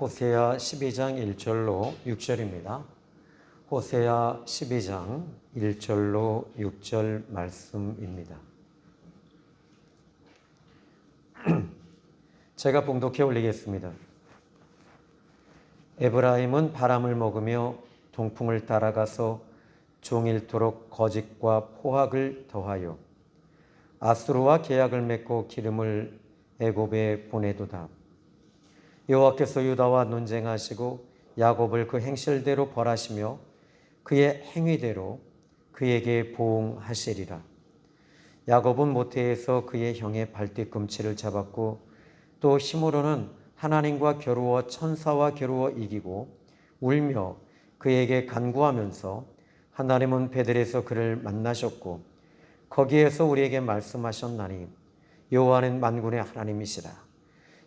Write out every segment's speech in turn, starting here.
호세아 12장 1절로 6절입니다. 호세아 12장 1절로 6절 말씀입니다. 제가 봉독해 올리겠습니다. 에브라임은 바람을 먹으며 동풍을 따라가서 종일토록 거짓과 포악을 더하여 아수르와 계약을 맺고 기름을 애굽에 보내도다. 여호와께서 유다와 논쟁하시고 야곱을 그 행실대로 벌하시며 그의 행위대로 그에게 보응하시리라. 야곱은 모태에서 그의 형의 발뒤꿈치를 잡았고 또 힘으로는 하나님과 겨루어 천사와 겨루어 이기고 울며 그에게 간구하면서 하나님은 베델에서 그를 만나셨고 거기에서 우리에게 말씀하셨나니 여호와는 만군의 하나님이시라.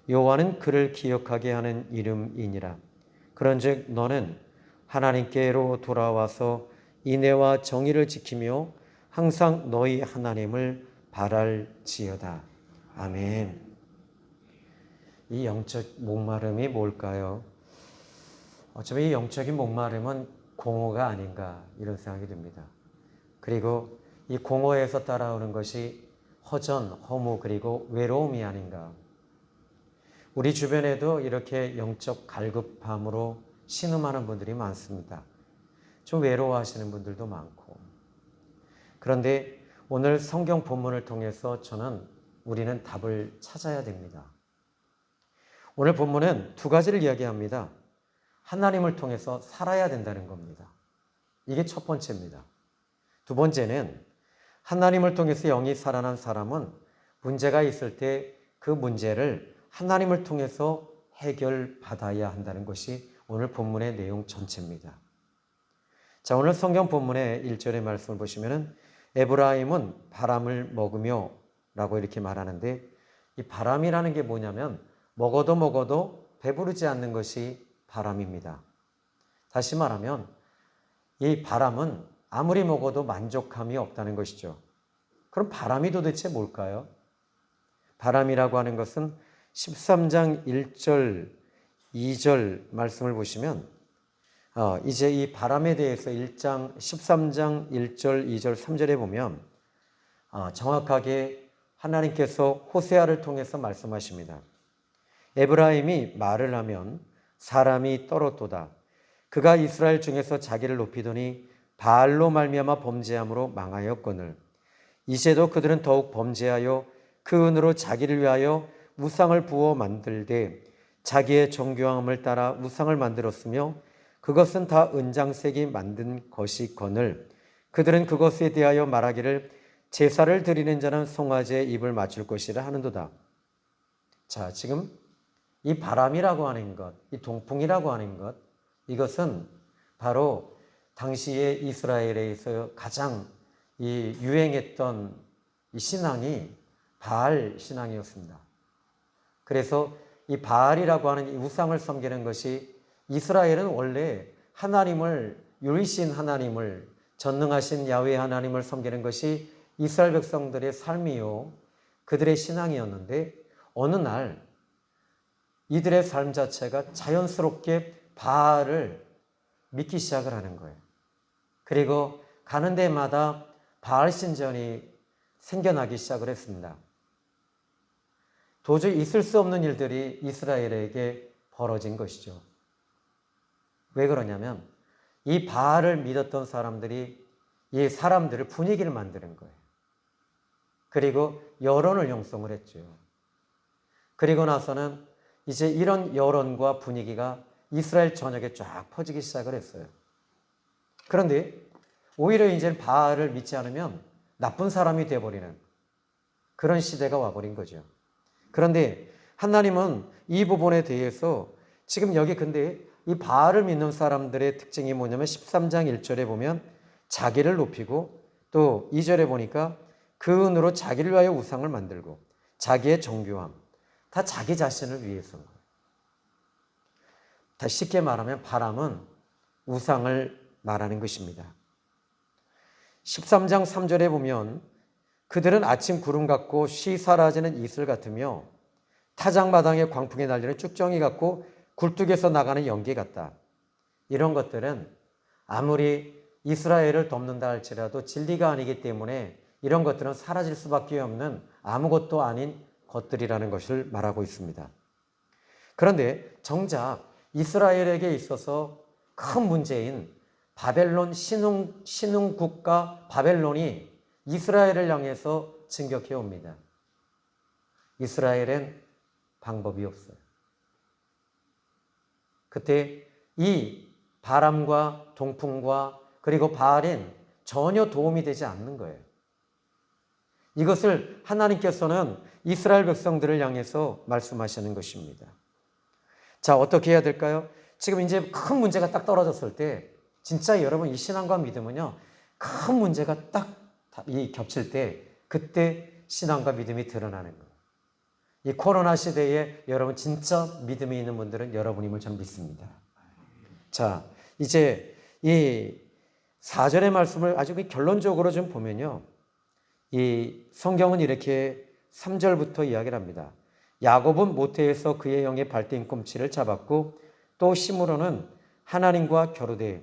여호와는 그를 기억하게 하는 이름이니라. 그런즉 너는 하나님께로 돌아와서 인애와 정의를 지키며 항상 너희 하나님을 바랄지어다. 아멘. 이 영적 목마름이 뭘까요? 어쩌면 이 영적인 목마름은 공허가 아닌가 이런 생각이 듭니다. 그리고 이 공허에서 따라오는 것이 허전, 허무 그리고 외로움이 아닌가. 우리 주변에도 이렇게 영적 갈급함으로 신음하는 분들이 많습니다. 좀 외로워하시는 분들도 많고. 그런데 오늘 성경 본문을 통해서 우리는 답을 찾아야 됩니다. 오늘 본문은 두 가지를 이야기합니다. 하나님을 통해서 살아야 된다는 겁니다. 이게 첫 번째입니다. 두 번째는 하나님을 통해서 영이 살아난 사람은 문제가 있을 때 그 문제를 하나님을 통해서 해결받아야 한다는 것이 오늘 본문의 내용 전체입니다. 자, 오늘 성경 본문의 1절의 말씀을 보시면은 에브라임은 바람을 먹으며 라고 이렇게 말하는데 이 바람이라는 게 뭐냐면 먹어도 배부르지 않는 것이 바람입니다. 다시 말하면 이 바람은 아무리 먹어도 만족함이 없다는 것이죠. 그럼 바람이 도대체 뭘까요? 바람이라고 하는 것은 13장 1절, 2절 말씀을 보시면 이제 이 바람에 대해서 13장 1절, 2절, 3절에 보면 정확하게 하나님께서 호세아를 통해서 말씀하십니다. 에브라임이 말을 하면 사람이 떨어도다. 그가 이스라엘 중에서 자기를 높이더니 바알로 말미암아 범죄함으로 망하였거늘 이제도 그들은 더욱 범죄하여 그 은으로 자기를 위하여 우상을 부어 만들되 자기의 정교함을 따라 우상을 만들었으며 그것은 다 은장색이 만든 것이거늘 그들은 그것에 대하여 말하기를 제사를 드리는 자는 송아지에 입을 맞출 것이라 하는도다. 자, 지금 이 바람이라고 하는 것, 이 동풍이라고 하는 것, 이것은 바로 당시에 이스라엘에서 가장 유행했던 이 신앙이 바알 신앙이었습니다. 그래서 이 바알이라고 하는 이 우상을 섬기는 것이 이스라엘은 원래 하나님을 유일신 하나님을 전능하신 야훼 하나님을 섬기는 것이 이스라엘 백성들의 삶이요 그들의 신앙이었는데 어느 날 이들의 삶 자체가 자연스럽게 바알을 믿기 시작을 하는 거예요. 그리고 가는 데마다 바알 신전이 생겨나기 시작을 했습니다. 도저히 있을 수 없는 일들이 이스라엘에게 벌어진 것이죠. 왜 그러냐면 이 바알을 믿었던 사람들이 이 사람들을 분위기를 만드는 거예요. 그리고 여론을 형성을 했죠. 그리고 나서는 이제 이런 여론과 분위기가 이스라엘 전역에 쫙 퍼지기 시작을 했어요. 그런데 오히려 이제 바알을 믿지 않으면 나쁜 사람이 되어버리는 그런 시대가 와버린 거죠. 그런데 하나님은 이 부분에 대해서 지금 여기 근데 이 바알을 믿는 사람들의 특징이 뭐냐면 13장 1절에 보면 자기를 높이고 또 2절에 보니까 그 은으로 자기를 위하여 우상을 만들고 자기의 정교함 다 자기 자신을 위해서인 거예요. 다시 쉽게 말하면 바람은 우상을 말하는 것입니다. 13장 3절에 보면 그들은 아침 구름 같고 쉬 사라지는 이슬 같으며 타작마당에 광풍에 날리는 쭉정이 같고 굴뚝에서 나가는 연기 같다. 이런 것들은 아무리 이스라엘을 돕는다 할지라도 진리가 아니기 때문에 이런 것들은 사라질 수밖에 없는 아무것도 아닌 것들이라는 것을 말하고 있습니다. 그런데 정작 이스라엘에게 있어서 큰 문제인 바벨론 신흥 국가 바벨론이 이스라엘을 향해서 진격해 옵니다. 이스라엘엔 방법이 없어요. 그때 이 바람과 동풍과 그리고 바알은 전혀 도움이 되지 않는 거예요. 이것을 하나님께서는 이스라엘 백성들을 향해서 말씀하시는 것입니다. 자, 어떻게 해야 될까요? 지금 이제 큰 문제가 딱 떨어졌을 때 진짜 여러분 이 신앙과 믿음은요, 큰 문제가 딱 겹칠 때 그때 신앙과 믿음이 드러나는 거예요. 이 코로나 시대에 여러분 진짜 믿음이 있는 분들은 여러분임을 전 믿습니다. 자, 이제 이 4절의 말씀을 아주 결론적으로 좀 보면요, 이 성경은 이렇게 3절부터 이야기를 합니다. 야곱은 모태에서 그의 형의 발뒤꿈치를 잡았고 또 시므론은 하나님과 겨루되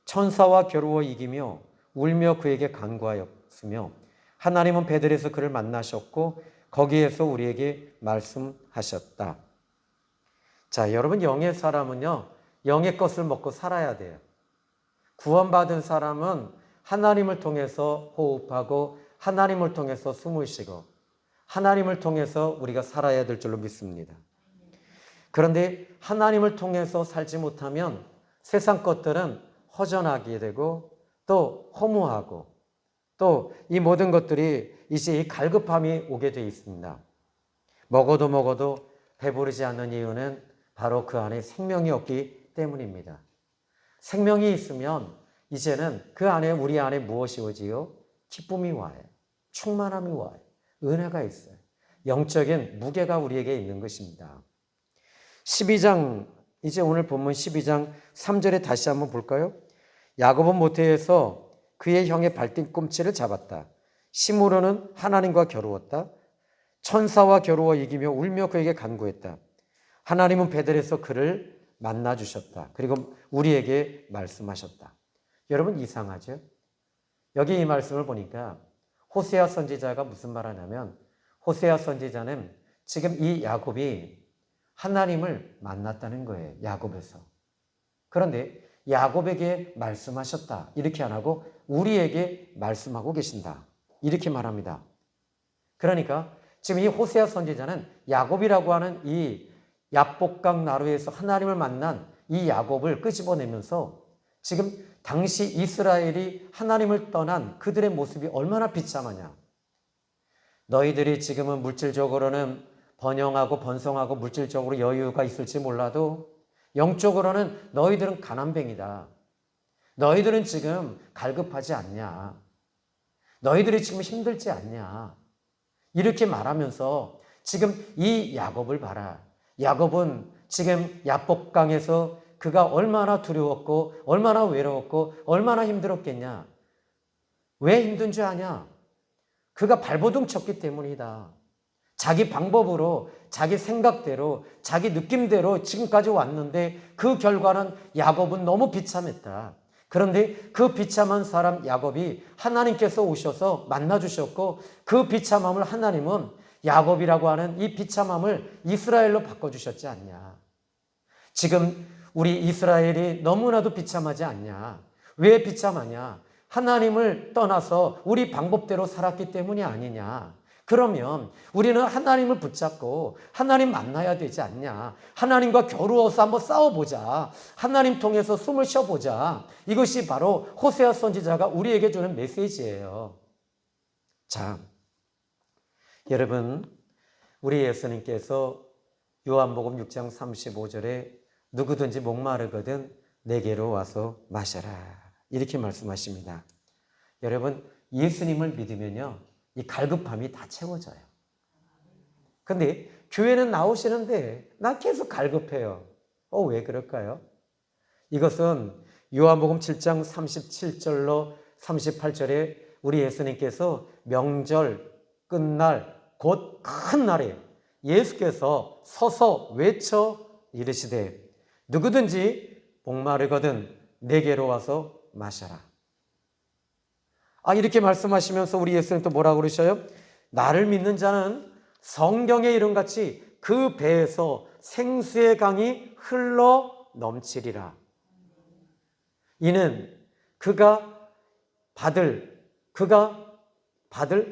천사와 겨루어 이기며 울며 그에게 간구하였으며 하나님은 베들에서 그를 만나셨고 거기에서 우리에게 말씀하셨다. 자, 여러분 영의 사람은요, 영의 것을 먹고 살아야 돼요. 구원받은 사람은 하나님을 통해서 호흡하고 하나님을 통해서 숨을 쉬고 하나님을 통해서 우리가 살아야 될 줄로 믿습니다. 그런데 하나님을 통해서 살지 못하면 세상 것들은 허전하게 되고 또 허무하고 또 이 모든 것들이 이제 이 갈급함이 오게 되어 있습니다. 먹어도 배부르지 않는 이유는 바로 그 안에 생명이 없기 때문입니다. 생명이 있으면 이제는 그 안에 우리 안에 무엇이 오지요? 기쁨이 와요. 충만함이 와요. 은혜가 있어요. 영적인 무게가 우리에게 있는 것입니다. 12장, 이제 오늘 본문 12장 3절에 다시 한번 볼까요? 야곱은 모태에서 그의 형의 발뒤꿈치를 잡았다. 시므론은 하나님과 겨루었다. 천사와 겨루어 이기며 울며 그에게 간구했다. 하나님은 베들에서 그를 만나주셨다. 그리고 우리에게 말씀하셨다. 여러분 이상하죠? 여기 이 말씀을 보니까 호세아 선지자가 무슨 말 하냐면, 호세아 선지자는 지금 이 야곱이 하나님을 만났다는 거예요. 야곱에서. 그런데 야곱에게 말씀하셨다 이렇게 안 하고 우리에게 말씀하고 계신다 이렇게 말합니다. 그러니까 지금 이 호세아 선지자는 야곱이라고 하는 이 야복강 나루에서 하나님을 만난 이 야곱을 끄집어내면서 지금 당시 이스라엘이 하나님을 떠난 그들의 모습이 얼마나 비참하냐. 너희들이 지금은 물질적으로는 번영하고 번성하고 물질적으로 여유가 있을지 몰라도 영적으로는 너희들은 가난뱅이다. 너희들은 지금 갈급하지 않냐. 너희들이 지금 힘들지 않냐. 이렇게 말하면서 지금 이 야곱을 봐라. 야곱은 지금 야복강에서 그가 얼마나 두려웠고 얼마나 외로웠고 얼마나 힘들었겠냐. 왜 힘든 줄 아냐? 그가 발버둥 쳤기 때문이다. 자기 방법으로 자기 생각대로 자기 느낌대로 지금까지 왔는데 그 결과는 야곱은 너무 비참했다. 그런데 그 비참한 사람 야곱이 하나님께서 오셔서 만나주셨고 그 비참함을 하나님은 야곱이라고 하는 이 비참함을 이스라엘로 바꿔주셨지 않냐. 지금 우리 이스라엘이 너무나도 비참하지 않냐. 왜 비참하냐? 하나님을 떠나서 우리 방법대로 살았기 때문이 아니냐. 그러면 우리는 하나님을 붙잡고 하나님 만나야 되지 않냐. 하나님과 겨루어서 한번 싸워보자. 하나님 통해서 숨을 쉬어보자. 이것이 바로 호세아 선지자가 우리에게 주는 메시지예요. 자, 여러분, 우리 예수님께서 요한복음 6장 35절에 누구든지 목마르거든 내게로 와서 마셔라 이렇게 말씀하십니다. 여러분, 예수님을 믿으면요 이 갈급함이 다 채워져요. 근데 교회는 나오시는데 난 계속 갈급해요. 왜 그럴까요? 이것은 요한복음 7장 37절로 38절에 우리 예수님께서 명절 끝날 곧 큰 날에 예수께서 서서 외쳐 이르시되 누구든지 목마르거든 내게로 와서 마셔라. 이렇게 말씀하시면서 우리 예수님 또 뭐라고 그러셔요? 나를 믿는 자는 성경의 이름같이 그 배에서 생수의 강이 흘러 넘치리라. 이는 그가 받을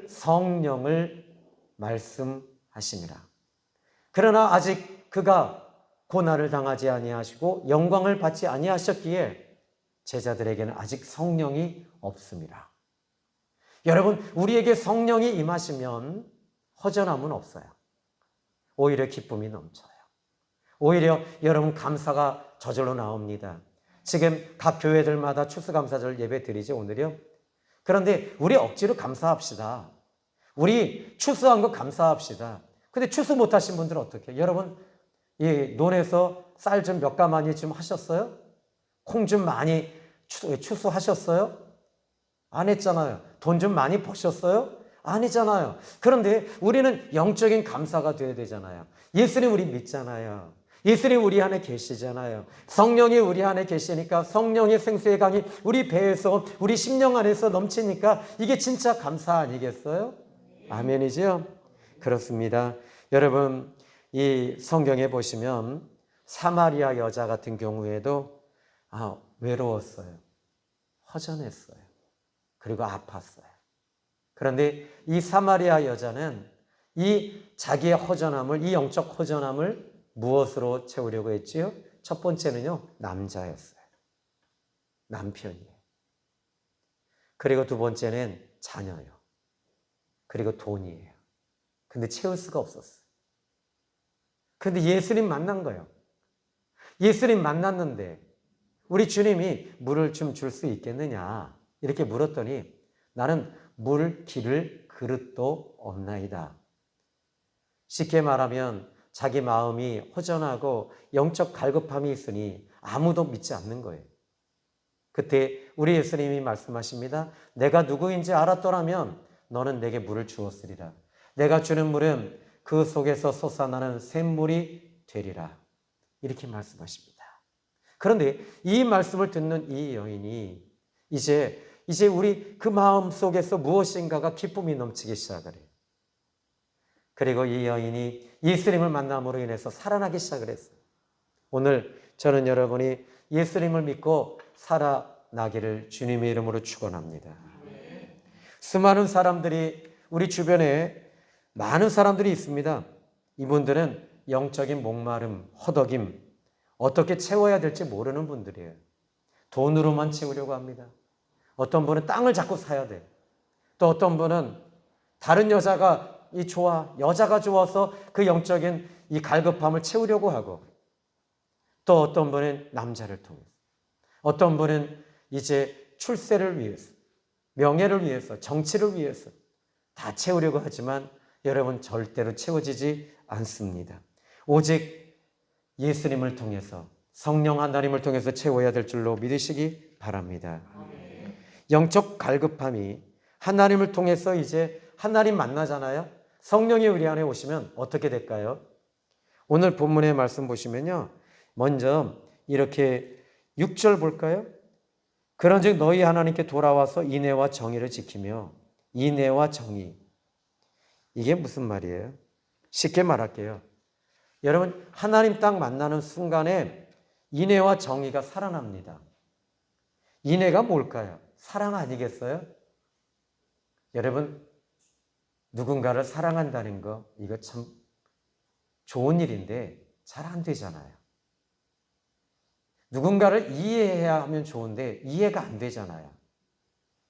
성령을 말씀하심이라. 그러나 아직 그가 고난을 당하지 아니하시고 영광을 받지 아니하셨기에 제자들에게는 아직 성령이 없습니다. 여러분, 우리에게 성령이 임하시면 허전함은 없어요. 오히려 기쁨이 넘쳐요. 오히려 여러분 감사가 저절로 나옵니다. 지금 각 교회들마다 추수감사절 예배 드리죠, 오늘요. 그런데 우리 억지로 감사합시다. 우리 추수한 거 감사합시다. 근데 추수 못하신 분들은 어떻게 해요? 여러분, 이 논에서 쌀 좀 몇 가마니 좀 하셨어요? 콩 좀 많이 추수하셨어요? 안 했잖아요. 돈 좀 많이 버셨어요? 아니잖아요. 그런데 우리는 영적인 감사가 돼야 되잖아요. 예수님 우리 믿잖아요. 예수님 우리 안에 계시잖아요. 성령이 우리 안에 계시니까 성령의 생수의 강이 우리 배에서 우리 심령 안에서 넘치니까 이게 진짜 감사 아니겠어요? 아멘이죠? 그렇습니다. 여러분, 이 성경에 보시면 사마리아 여자 같은 경우에도 외로웠어요. 허전했어요. 그리고 아팠어요. 그런데 이 사마리아 여자는 이 자기의 허전함을, 이 영적 허전함을 무엇으로 채우려고 했지요? 첫 번째는요, 남자였어요. 남편이에요. 그리고 두 번째는 자녀요. 그리고 돈이에요. 근데 채울 수가 없었어요. 근데 예수님 만난 거예요. 예수님 만났는데 우리 주님이 물을 좀 줄 수 있겠느냐 이렇게 물었더니 나는 물 기를 그릇도 없나이다. 쉽게 말하면 자기 마음이 허전하고 영적 갈급함이 있으니 아무도 믿지 않는 거예요. 그때 우리 예수님이 말씀하십니다. 내가 누구인지 알았더라면 너는 내게 물을 주었으리라. 내가 주는 물은 그 속에서 솟아나는 샘물이 되리라. 이렇게 말씀하십니다. 그런데 이 말씀을 듣는 이 여인이 이제 우리 그 마음 속에서 무엇인가가 기쁨이 넘치기 시작을 해요. 그리고 이 여인이 예수님을 만남으로 인해서 살아나기 시작을 했어요. 오늘 저는 여러분이 예수님을 믿고 살아나기를 주님의 이름으로 축원합니다. 수많은 사람들이 우리 주변에 많은 사람들이 있습니다. 이분들은 영적인 목마름, 허덕임, 어떻게 채워야 될지 모르는 분들이에요. 돈으로만 채우려고 합니다. 어떤 분은 땅을 자꾸 사야 돼. 또 어떤 분은 다른 여자가 여자가 좋아서 그 영적인 이 갈급함을 채우려고 하고, 또 어떤 분은 남자를 통해서, 어떤 분은 이제 출세를 위해서, 명예를 위해서, 정치를 위해서 다 채우려고 하지만 여러분 절대로 채워지지 않습니다. 오직 예수님을 통해서, 성령 하나님을 통해서 채워야 될 줄로 믿으시기 바랍니다. 영적 갈급함이 하나님을 통해서 이제 하나님 만나잖아요. 성령이 우리 안에 오시면 어떻게 될까요? 오늘 본문의 말씀 보시면요. 먼저 이렇게 6절 볼까요? 그런즉 너희 하나님께 돌아와서 인애와 정의를 지키며, 인애와 정의. 이게 무슨 말이에요? 쉽게 말할게요. 여러분, 하나님 딱 만나는 순간에 인애와 정의가 살아납니다. 인애가 뭘까요? 사랑 아니겠어요? 여러분, 누군가를 사랑한다는 거, 이거 참 좋은 일인데 잘 안 되잖아요. 누군가를 이해해야 하면 좋은데 이해가 안 되잖아요.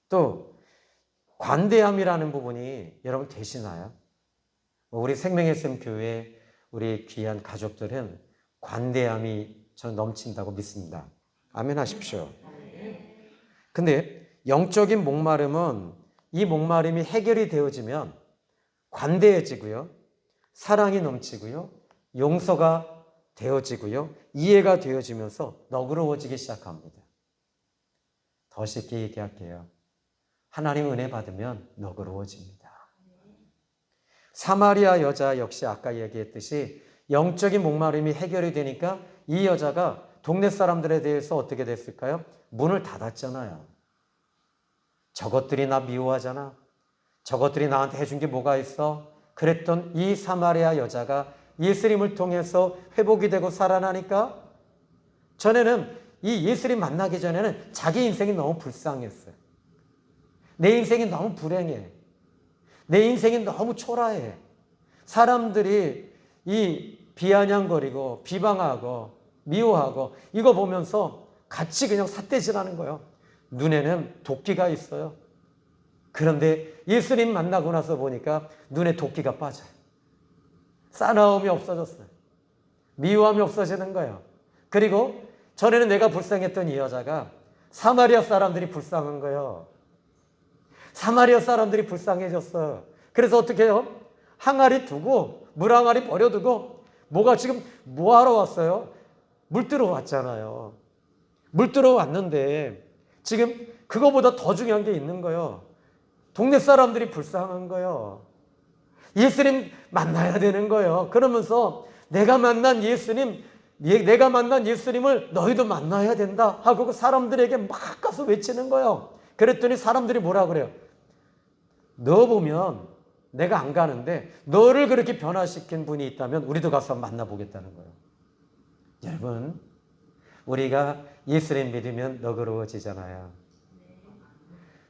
또 관대함이라는 부분이 여러분 되시나요? 우리 생명의 샘 교회 우리 귀한 가족들은 관대함이 저는 넘친다고 믿습니다. 아멘 하십시오. 근데 영적인 목마름은 이 목마름이 해결이 되어지면 관대해지고요, 사랑이 넘치고요, 용서가 되어지고요, 이해가 되어지면서 너그러워지기 시작합니다. 더 쉽게 얘기할게요. 하나님 은혜 받으면 너그러워집니다. 사마리아 여자 역시 아까 얘기했듯이 영적인 목마름이 해결이 되니까 이 여자가 동네 사람들에 대해서 어떻게 됐을까요? 문을 닫았잖아요. 저것들이 나 미워하잖아. 저것들이 나한테 해준 게 뭐가 있어? 그랬던 이 사마리아 여자가 예수님을 통해서 회복이 되고 살아나니까 전에는 이 예수님 만나기 전에는 자기 인생이 너무 불쌍했어요. 내 인생이 너무 불행해. 내 인생이 너무 초라해. 사람들이 이 비아냥거리고 비방하고 미워하고 이거 보면서 같이 그냥 삿대질하는 거예요. 눈에는 도끼가 있어요. 그런데 예수님 만나고 나서 보니까 눈에 도끼가 빠져요. 싸나움이 없어졌어요. 미워함이 없어지는 거예요. 그리고 전에는 내가 불쌍했던 이 여자가 사마리아 사람들이 불쌍한 거예요. 사마리아 사람들이 불쌍해졌어요. 그래서 어떻게 해요? 항아리 두고 물 항아리 버려두고 뭐가 지금 뭐하러 왔어요? 물 뜨러 왔잖아요. 물 뜨러 왔는데 지금 그거보다 더 중요한 게 있는 거예요. 동네 사람들이 불쌍한 거예요. 예수님 만나야 되는 거예요. 그러면서 내가 만난 예수님을 너희도 만나야 된다 하고 그 사람들에게 막 가서 외치는 거예요. 그랬더니 사람들이 뭐라 그래요? 너 보면 내가 안 가는데 너를 그렇게 변화시킨 분이 있다면 우리도 가서 만나보겠다는 거예요. 여러분, 우리가 예수님 믿으면 너그러워지잖아요.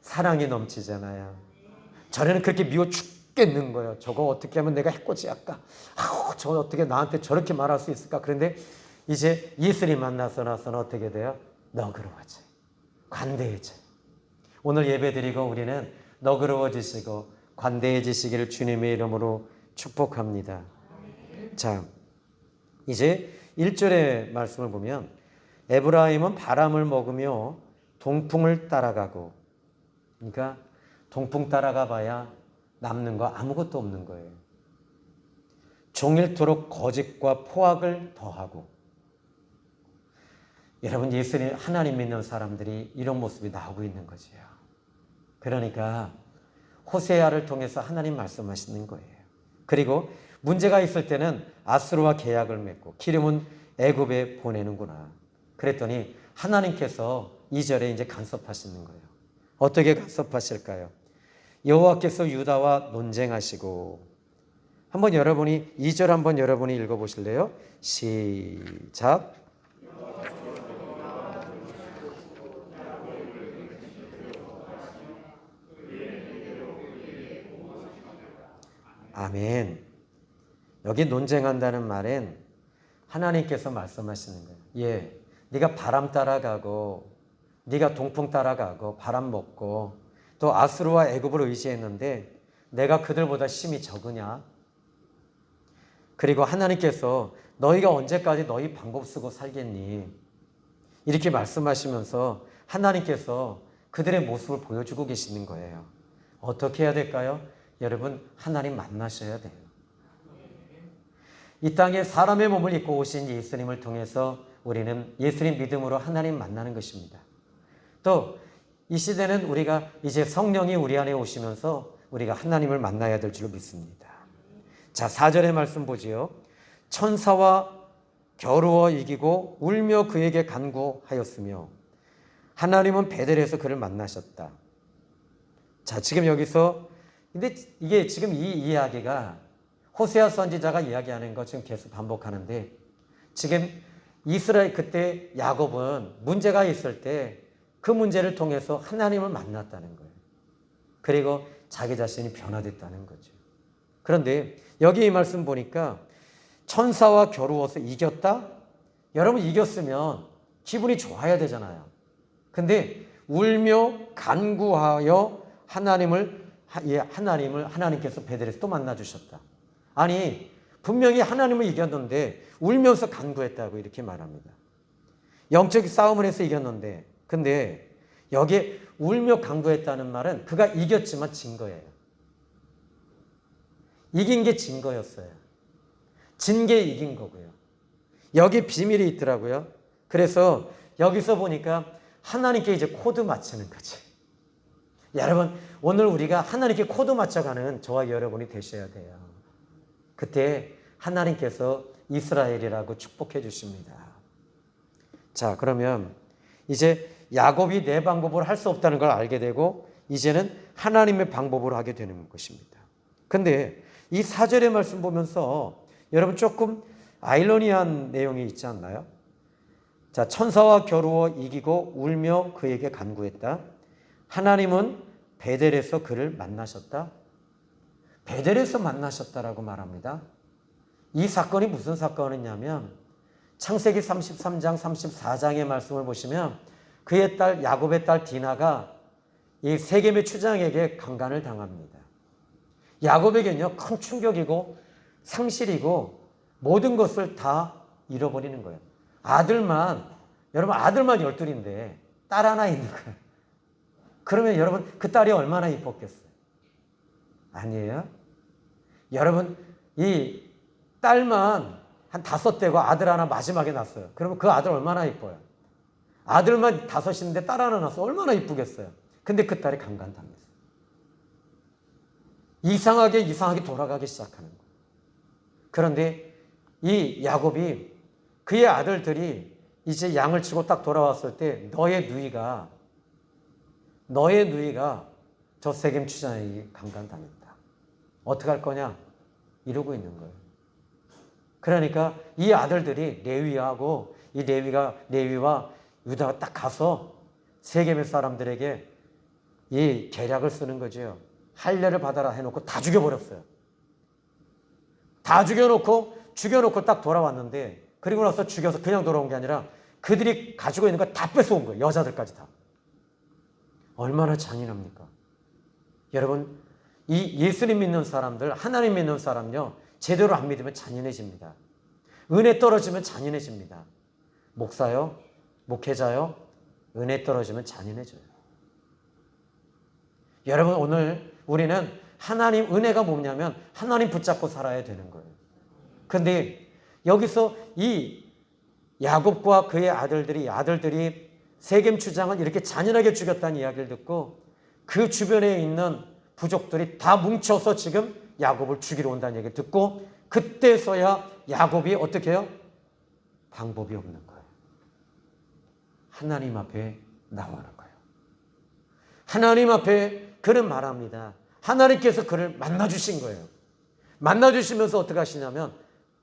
사랑이 넘치잖아요. 전에는 그렇게 미워 죽겠는 거예요. 저거 어떻게 하면 내가 해코지 할까? 저거 어떻게 나한테 저렇게 말할 수 있을까? 그런데 이제 예수님 만나서 나서는 어떻게 돼요? 너그러워져. 관대해져. 오늘 예배드리고 우리는 너그러워지시고 관대해지시기를 주님의 이름으로 축복합니다. 자, 이제 1절의 말씀을 보면 에브라임은 바람을 먹으며 동풍을 따라가고, 그러니까 동풍 따라가 봐야 남는 거 아무것도 없는 거예요. 종일토록 거짓과 포악을 더하고. 여러분, 예수님 하나님 믿는 사람들이 이런 모습이 나오고 있는 거지요. 그러니까 호세아를 통해서 하나님 말씀하시는 거예요. 그리고 문제가 있을 때는 아수르와 계약을 맺고 기름은 애굽에 보내는구나. 그랬더니 하나님께서 2절에 이제 간섭하시는 거예요. 어떻게 간섭하실까요? 여호와께서 유다와 논쟁하시고. 한번 여러분이 2절 한번 여러분이 읽어보실래요? 시작. 아멘. 여기 논쟁한다는 말엔 하나님께서 말씀하시는 거예요. 예, 네가 바람 따라가고 네가 동풍 따라가고 바람 먹고 또 아수르와 애굽을 의지했는데 내가 그들보다 힘이 적으냐? 그리고 하나님께서 너희가 언제까지 너희 방법 쓰고 살겠니? 이렇게 말씀하시면서 하나님께서 그들의 모습을 보여주고 계시는 거예요. 어떻게 해야 될까요? 여러분, 하나님 만나셔야 돼요. 이 땅에 사람의 몸을 입고 오신 예수님을 통해서 우리는 예수님 믿음으로 하나님 만나는 것입니다. 또 이 시대는 우리가 이제 성령이 우리 안에 오시면서 우리가 하나님을 만나야 될 줄 믿습니다. 자, 4절의 말씀 보지요. 천사와 겨루어 이기고 울며 그에게 간구하였으며 하나님은 베델에서 그를 만나셨다. 자, 지금 여기서 근데 이게 지금 이 이야기가 호세아 선지자가 이야기하는 거 지금 계속 반복하는데 지금 이스라엘 그때 야곱은 문제가 있을 때 그 문제를 통해서 하나님을 만났다는 거예요. 그리고 자기 자신이 변화됐다는 거죠. 그런데 여기 이 말씀 보니까 천사와 겨루어서 이겼다? 여러분, 이겼으면 기분이 좋아야 되잖아요. 근데 울며 간구하여 하나님께서 베델에서 또 만나주셨다. 아니, 분명히 하나님을 이겼는데 울면서 간구했다고 이렇게 말합니다. 영적 싸움을 해서 이겼는데, 근데 여기에 울며 간구했다는 말은 그가 이겼지만 진 거예요. 이긴 게 진 거였어요. 진 게 이긴 거고요. 여기 비밀이 있더라고요. 그래서 여기서 보니까 하나님께 이제 코드 맞추는 거지. 여러분, 오늘 우리가 하나님께 코드 맞춰가는 저와 여러분이 되셔야 돼요. 그때 하나님께서 이스라엘이라고 축복해 주십니다. 자, 그러면 이제 야곱이 내 방법으로 할 수 없다는 걸 알게 되고 이제는 하나님의 방법으로 하게 되는 것입니다. 근데 이 4절의 말씀 보면서 여러분 조금 아이러니한 내용이 있지 않나요? 자, 천사와 겨루어 이기고 울며 그에게 간구했다. 하나님은 베델에서 그를 만나셨다. 베델에서 만나셨다라고 말합니다. 이 사건이 무슨 사건이냐면 창세기 33장 34장의 말씀을 보시면 그의 딸 야곱의 딸 디나가 이 세겜의 추장에게 강간을 당합니다. 야곱에게는요 큰 충격이고 상실이고 모든 것을 다 잃어버리는 거예요. 여러분 아들만 12인데 딸 하나 있는 거예요. 그러면 여러분 그 딸이 얼마나 이뻤겠어요? 아니에요? 여러분 이 딸만 한 5대고 아들 하나 마지막에 낳았어요. 그러면 그 아들 얼마나 이뻐요? 아들만 5인데 딸 하나 낳았어. 얼마나 이쁘겠어요? 근데 그 딸이 강간당했어요. 이상하게 돌아가기 시작하는 거예요. 그런데 이 야곱이 그의 아들들이 이제 양을 치고 딱 돌아왔을 때 너의 누이가 저 세겜 추장에게 강간당했다. 어떻게 할 거냐? 이러고 있는 거예요. 그러니까 이 아들들이 레위와 유다가 딱 가서 세겜의 사람들에게 이 계략을 쓰는 거죠. 할례를 받아라 해놓고 다 죽여버렸어요. 다 죽여놓고 딱 돌아왔는데 그리고 나서 죽여서 그냥 돌아온 게 아니라 그들이 가지고 있는 거 다 뺏어온 거예요. 여자들까지 다. 얼마나 잔인합니까? 여러분 이 예수님 믿는 사람들, 하나님 믿는 사람요 제대로 안 믿으면 잔인해집니다. 은혜 떨어지면 잔인해집니다. 목사요, 목회자요, 은혜 떨어지면 잔인해져요. 여러분 오늘 우리는 하나님 은혜가 뭐냐면 하나님 붙잡고 살아야 되는 거예요. 근데 여기서 이 야곱과 그의 아들들이 세겜 추장을 이렇게 잔인하게 죽였다는 이야기를 듣고 그 주변에 있는 부족들이 다 뭉쳐서 지금 야곱을 죽이러 온다는 얘기를 듣고 그때서야 야곱이 어떻게 해요? 방법이 없는 거예요. 하나님 앞에 나오는 거예요. 하나님 앞에 그는 말합니다. 하나님께서 그를 만나주신 거예요. 만나주시면서 어떻게 하시냐면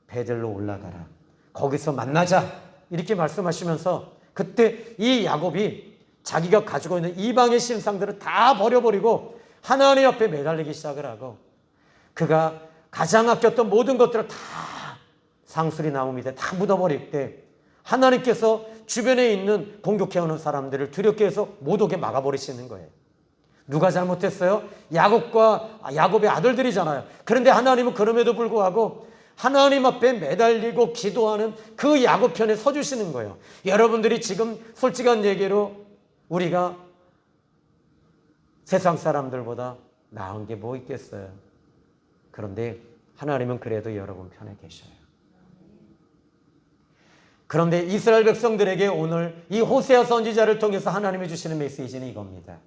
베델로 올라가라. 거기서 만나자. 이렇게 말씀하시면서 그때 이 야곱이 자기가 가지고 있는 이방의 신상들을 다 버려버리고 하나님 앞에 매달리기 시작을 하고 그가 가장 아꼈던 모든 것들을 다 상수리 나무 밑에 다 묻어버릴 때 하나님께서 주변에 있는 공격해오는 사람들을 두렵게 해서 못 오게 막아버리시는 거예요. 누가 잘못했어요? 야곱의 아들들이잖아요. 그런데 하나님은 그럼에도 불구하고 하나님 앞에 매달리고 기도하는 그 야곱 편에 서주시는 거예요. 여러분들이 지금 솔직한 얘기로 우리가 세상 사람들보다 나은 게 뭐 있겠어요? 그런데 하나님은 그래도 여러분 편에 계셔요. 그런데 이스라엘 백성들에게 오늘 이 호세아 선지자를 통해서 하나님이 주시는 메시지는 이겁니다.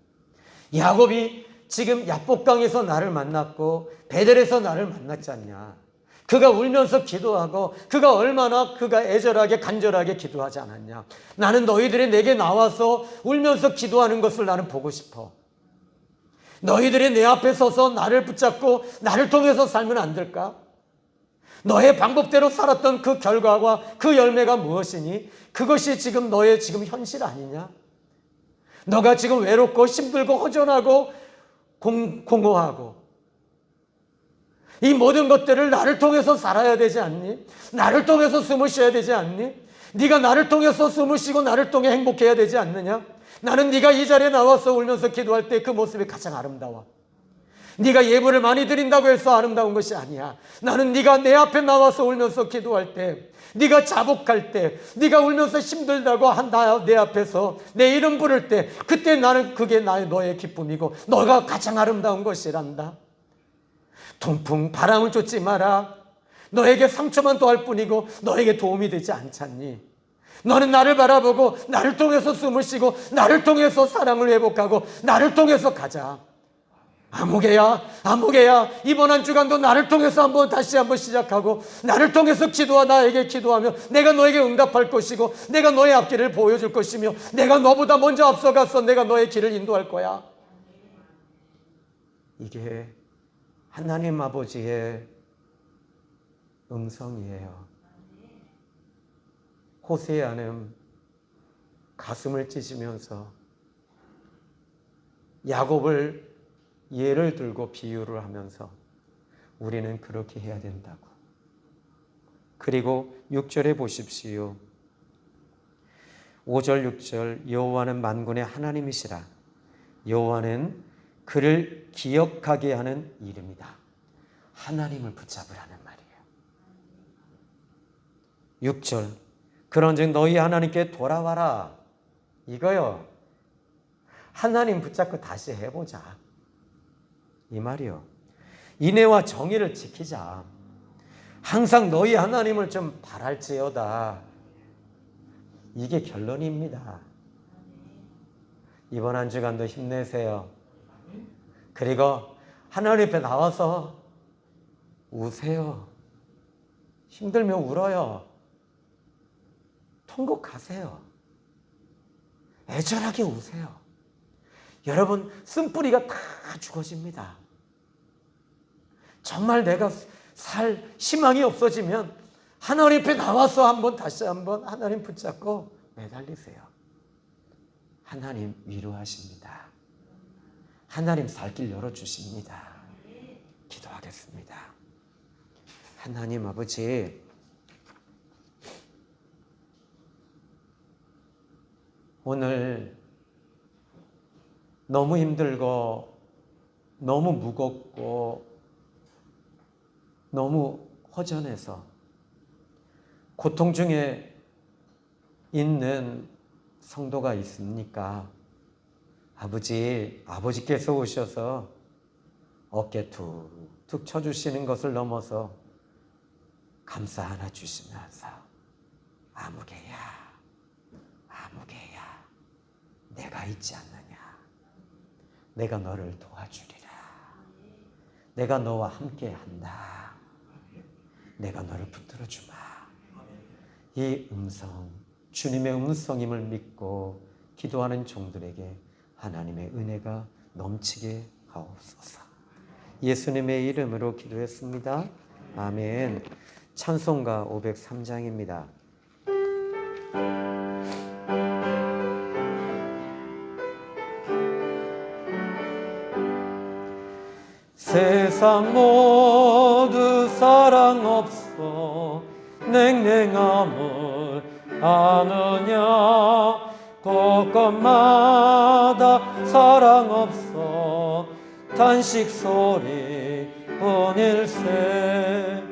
야곱이 지금 야복강에서 나를 만났고 베델에서 나를 만났지 않냐. 그가 울면서 기도하고 그가 얼마나 애절하게 간절하게 기도하지 않았냐. 나는 너희들이 내게 나와서 울면서 기도하는 것을 나는 보고 싶어. 너희들이 내 앞에 서서 나를 붙잡고 나를 통해서 살면 안 될까? 너의 방법대로 살았던 그 결과와 그 열매가 무엇이니? 그것이 지금 너의 지금 현실 아니냐? 너가 지금 외롭고 힘들고 허전하고 공허하고 이 모든 것들을 나를 통해서 살아야 되지 않니? 나를 통해서 숨을 쉬어야 되지 않니? 네가 나를 통해서 숨을 쉬고 나를 통해 행복해야 되지 않느냐? 나는 네가 이 자리에 나와서 울면서 기도할 때 그 모습이 가장 아름다워. 네가 예물을 많이 드린다고 해서 아름다운 것이 아니야. 나는 네가 내 앞에 나와서 울면서 기도할 때, 네가 자복할 때, 네가 울면서 힘들다고 내 앞에서 내 이름 부를 때, 그때 나는 그게 너의 기쁨이고 너가 가장 아름다운 것이란다. 통풍 바람을 쫓지 마라. 너에게 상처만 더할 뿐이고 너에게 도움이 되지 않잖니. 너는 나를 바라보고 나를 통해서 숨을 쉬고 나를 통해서 사랑을 회복하고 나를 통해서 가자. 아무개야, 아무개야, 이번 한 주간도 나를 통해서 다시 한번 시작하고, 나를 통해서 나에게 기도하며 내가 너에게 응답할 것이고, 내가 너의 앞길을 보여줄 것이며, 내가 너보다 먼저 앞서가서 내가 너의 길을 인도할 거야. 이게 하나님 아버지의 음성이에요. 호세아는 가슴을 찢으면서 야곱을 예를 들고 비유를 하면서 우리는 그렇게 해야 된다고. 그리고 6절에 보십시오. 5절 6절 여호와는 만군의 하나님이시라. 여호와는 그를 기억하게 하는 이름이다. 하나님을 붙잡으라는 말이에요. 6절 그런즉 너희 하나님께 돌아와라. 이거요. 하나님 붙잡고 다시 해보자. 이 말이요. 인애와 정의를 지키자. 항상 너희 하나님을 좀 바랄지어다. 이게 결론입니다. 이번 한 주간도 힘내세요. 그리고 하나님 앞에 나와서 우세요. 힘들면 울어요. 통곡하세요. 애절하게 우세요. 여러분, 쓴뿌리가 다 죽어집니다. 정말 내가 살 희망이 없어지면 하나님 앞에 나와서 다시 한번 하나님 붙잡고 매달리세요. 하나님 위로하십니다. 하나님 살 길 열어주십니다. 기도하겠습니다. 하나님 아버지, 오늘 너무 힘들고 너무 무겁고 너무 허전해서 고통 중에 있는 성도가 있습니까? 아버지께서 오셔서 어깨 툭툭 쳐주시는 것을 넘어서 감싸 안아주시면서 아무개야, 아무개야, 내가 있지 않느냐. 내가 너를 도와주리라. 내가 너와 함께 한다. 내가 너를 붙들어주마. 이 음성, 주님의 음성임을 믿고 기도하는 종들에게 하나님의 은혜가 넘치게 하옵소서. 예수님의 이름으로 기도했습니다. 아멘. 찬송가 503장입니다. 세상 모두 사랑 없어 냉랭함을 아느냐. 곳곳마다 사랑 없어 탄식 소리 뿐일세.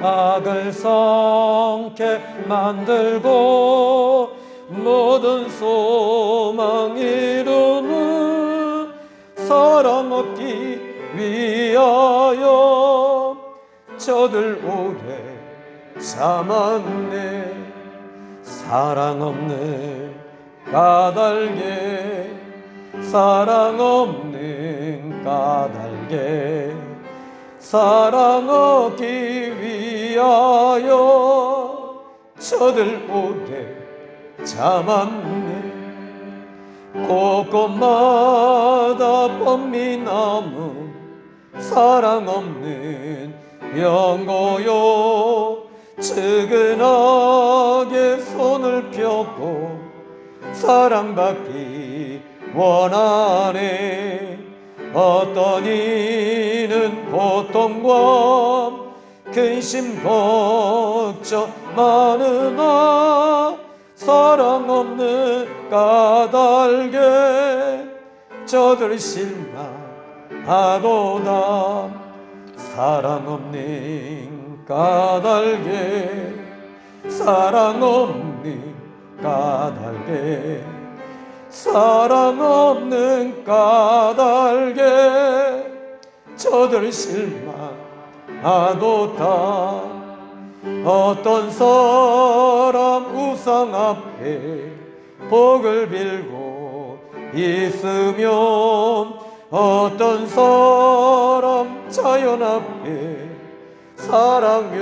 악을 성케 만들고 모든 소망 이루는 사랑 얻기 위하여 저들 오래 참았네. 사랑 없는 까닭에, 사랑 없는 까닭에 사랑 얻기 위하여 저들 오래 참았네. 곳곳마다 뻔미 남은 사랑 없는 영고요. 측은하게 손을 펴고 사랑받기 원하네. 어떤 이는 고통과 근심 걱정 많으나 사랑 없는 까닭에 저들 실망하도다. 사랑 없는 까닭에, 사랑 없는 까닭에, 사랑 없는 까닭에 저들 실망하도다. 어떤 사람 우상 앞에 복을 빌고 있으면 어떤 사람 자연 앞에 사랑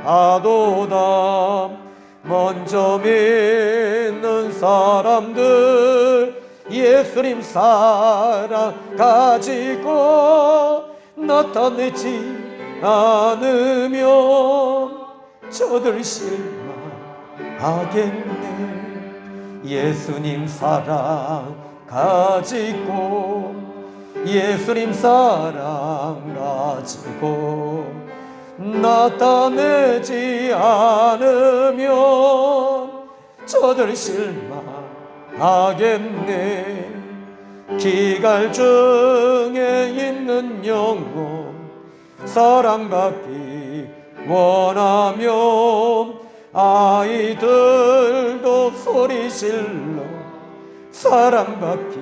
요구하도다. 먼저 믿는 사람들 예수님 사랑 가지고 나타내지 않으면 저들 실망하겠네. 예수님 사랑 가지고 예수님 사랑 가지고 나타내지 않으면 저들 실망하겠네. 기갈 중에 있는 영혼 사랑받기 원하면 아이들도 소리질러 사랑받기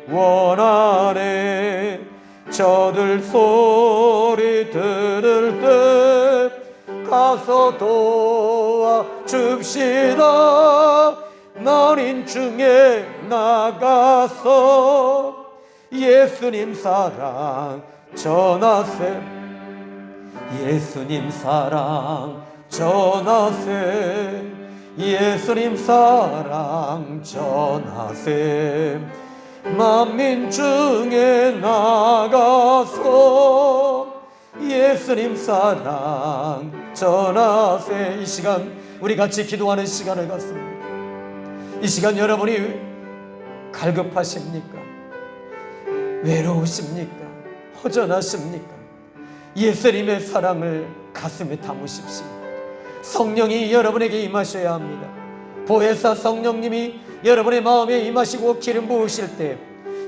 원하네. 저들 소리 들을 때 가서 도와줍시다. 만인 중에 나가서 예수님 사랑 전하세. 예수님 사랑 전하세. 예수님 사랑 전하세. 만민 중에 나가서 예수님 사랑 전하세. 이 시간 우리 같이 기도하는 시간을 갖습니다. 이 시간 여러분이 갈급하십니까? 외로우십니까? 허전하십니까? 예수님의 사랑을 가슴에 담으십시오. 성령이 여러분에게 임하셔야 합니다. 보혜사 성령님이 여러분의 마음에 임하시고 기름 부으실 때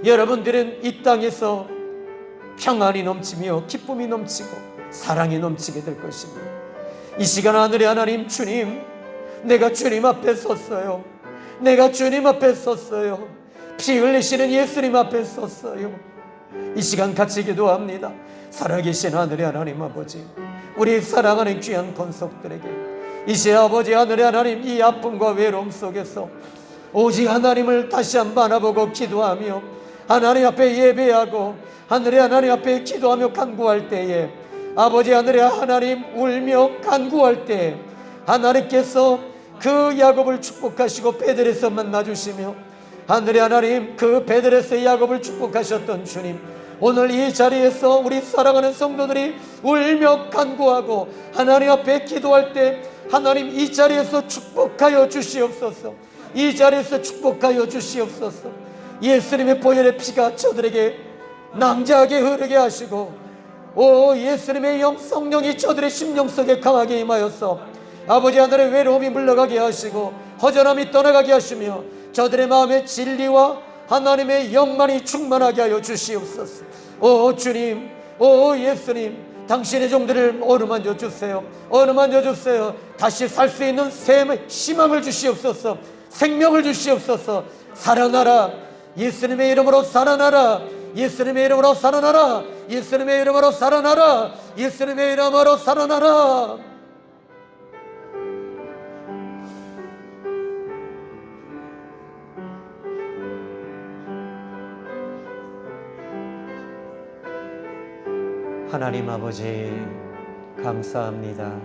여러분들은 이 땅에서 평안이 넘치며 기쁨이 넘치고 사랑이 넘치게 될 것입니다. 이 시간 하늘의 하나님 주님, 내가 주님 앞에 섰어요. 내가 주님 앞에 섰어요. 피 흘리시는 예수님 앞에 섰어요. 이 시간 같이 기도합니다. 살아계신 하늘의 하나님 아버지, 우리 사랑하는 귀한 권속들에게 이제 아버지 하늘의 하나님, 이 아픔과 외로움 속에서 오직 하나님을 다시 한번 바라보고 기도하며 하나님 앞에 예배하고 하늘의 하나님 앞에 기도하며 간구할 때에 아버지 하늘의 하나님 울며 간구할 때 하나님께서 그 야곱을 축복하시고 베들에서 만나주시며 하늘의 하나님 그 베들에서 야곱을 축복하셨던 주님, 오늘 이 자리에서 우리 사랑하는 성도들이 울며 간구하고 하나님 앞에 기도할 때 하나님 이 자리에서 축복하여 주시옵소서. 이 자리에서 축복하여 주시옵소서. 예수님의 보혈의 피가 저들에게 낭자하게 흐르게 하시고 오 예수님의 영 성령이 저들의 심령 속에 강하게 임하여서 아버지 하늘의 외로움이 물러가게 하시고 허전함이 떠나가게 하시며 저들의 마음에 진리와 하나님의 영만이 충만하게 하여 주시옵소서. 오 주님, 오 예수님, 당신의 종들을 어루만져 주세요. 어루만져 주세요. 다시 살 수 있는 희망을 주시옵소서. 생명을 주시옵소서. 살아나라. 예수님의 이름으로 살아나라. 예수님의 이름으로 살아나라. 예수님의 이름으로 살아나라. 예수님의 이름으로 살아나라. 하나님 아버지 감사합니다.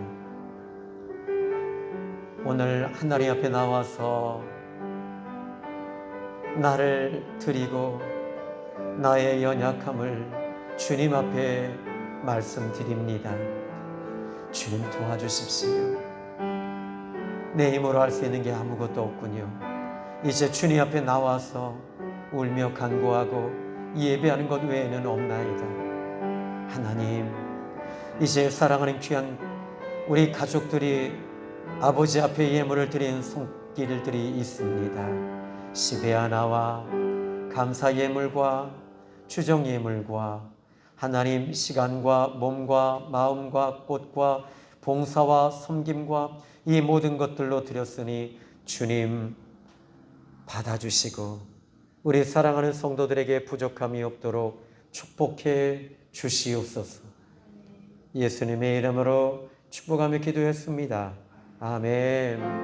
오늘 하나님 앞에 나와서 나를 드리고 나의 연약함을 주님 앞에 말씀드립니다. 주님 도와주십시오. 내 힘으로 할 수 있는 게 아무것도 없군요. 이제 주님 앞에 나와서 울며 간구하고 예배하는 것 외에는 없나이다. 하나님, 이제 사랑하는 귀한 우리 가족들이 아버지 앞에 예물을 드린 손길들이 있습니다. 십의 하나와 감사 예물과 추정 예물과 하나님 시간과 몸과 마음과 꽃과 봉사와 섬김과 이 모든 것들로 드렸으니 주님 받아주시고 우리 사랑하는 성도들에게 부족함이 없도록 축복해 주시옵소서. 예수님의 이름으로 축복하며 기도했습니다. 아멘.